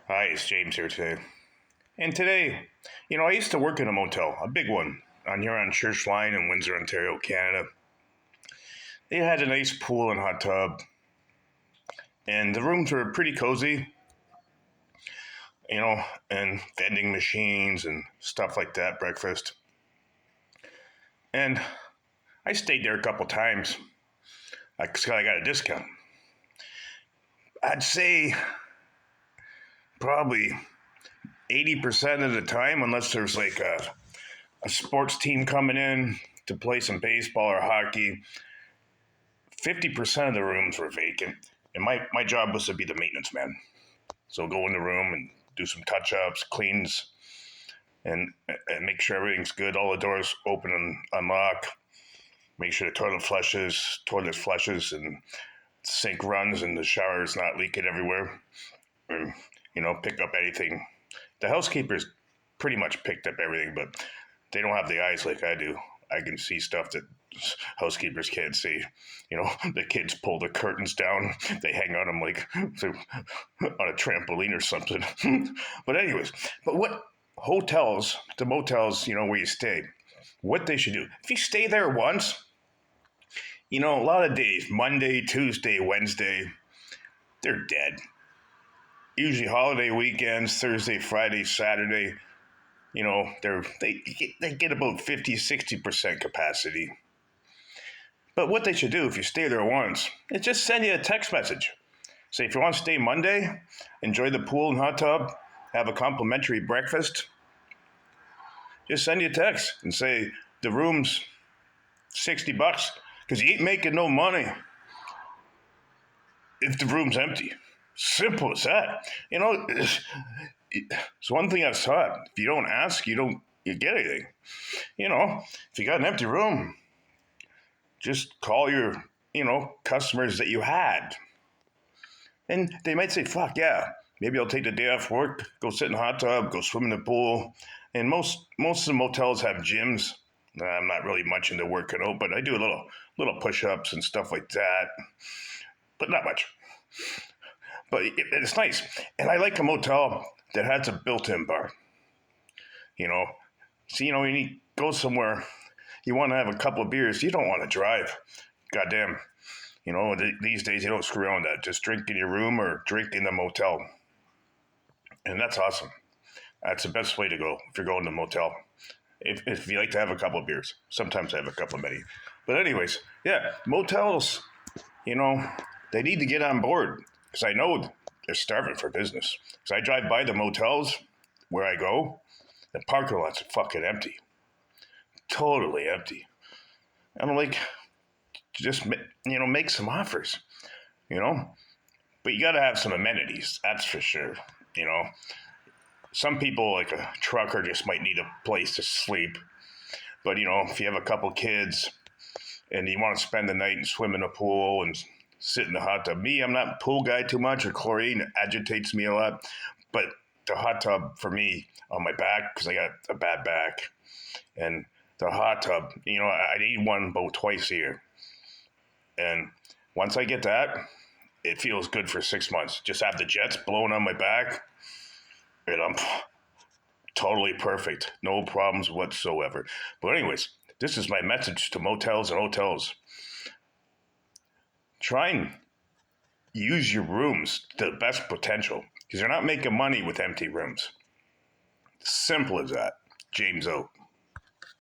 Hi, it's James here today. And today, I used to work in a motel, a big one, on here on Church Line in Windsor, Ontario, Canada. They had a nice pool and hot tub, and the rooms were pretty cozy, and vending machines and stuff like that, breakfast. And I stayed there a couple times because I got a discount. I'd say probably 80% of the time, unless there's like a sports team coming in to play some baseball or hockey, 50% of the rooms were vacant. And my job was to be the maintenance man. So go in the room and do some touch ups, cleans, and make sure everything's good. All the doors open and unlock. Make sure the toilet flushes, and sink runs, and the shower is not leaking everywhere. And, pick up anything. The housekeepers pretty much picked up everything, but they don't have the eyes like I do. I can see stuff that housekeepers can't see. The kids pull the curtains down, they hang on them like on a trampoline or something. but what the motels, where you stay, what they should do, if you stay there once, a lot of days, Monday, Tuesday, Wednesday, they're dead. Usually holiday weekends, Thursday, Friday, Saturday, they get about 50-60% capacity. But what they should do if you stay there once is just send you a text message. Say, if you want to stay Monday, enjoy the pool and hot tub, have a complimentary breakfast, just send you a text and say the room's $60 because you ain't making no money if the room's empty. Simple as that. It's one thing I've taught. If you don't ask, you get anything. If you got an empty room, just call your, customers that you had. And they might say, fuck yeah, maybe I'll take the day off work, go sit in the hot tub, go swim in the pool. And most of the motels have gyms. I'm not really much into working out, but I do a little push-ups and stuff like that. But not much. But it's nice. And I like a motel that has a built-in bar. When you go somewhere, you want to have a couple of beers, you don't want to drive. Goddamn. These days you don't screw around with that. Just drink in your room or drink in the motel. And that's awesome. That's the best way to go if you're going to a motel. If you like to have a couple of beers. Sometimes I have a couple of many. But anyways, yeah, motels, they need to get on board. Because I know they're starving for business. Because I drive by the motels where I go, the parking lots are fucking empty. Totally empty. And I'm like, just, make some offers, But you got to have some amenities, that's for sure, Some people, like a trucker, just might need a place to sleep. But, if you have a couple kids and you want to spend the night and swim in a pool and sit in the hot tub. Me, I'm not a pool guy too much, or chlorine agitates me a lot. But the hot tub for me on my back, because I got a bad back, and the hot tub, I need one about twice a year. And once I get that, it feels good for 6 months. Just have the jets blowing on my back, and I'm totally perfect. No problems whatsoever. But anyways, this is my message to motels and hotels. Try and use your rooms to the best potential, because you're not making money with empty rooms. Simple as that. James out.